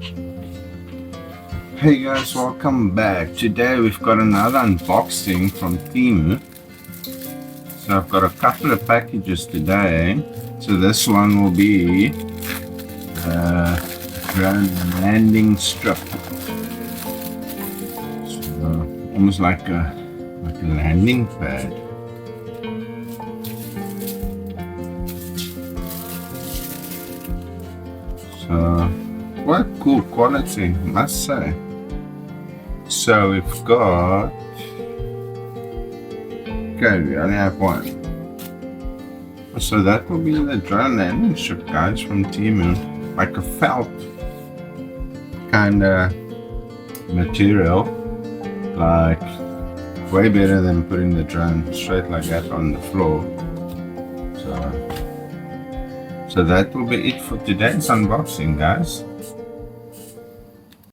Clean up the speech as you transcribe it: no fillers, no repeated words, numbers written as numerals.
Hey guys, welcome back. Today we've got another unboxing from Temu. So I've got a couple of packages today. So this one will be the drone landing strip. So almost like a landing pad. So what cool quality, must say. So we've got, okay, we only have one. So that will be the drone landing strip, guys, from Temu. Like a felt kind of material, like way better than putting the drone straight like that on the floor. So that will be it for today's unboxing, guys.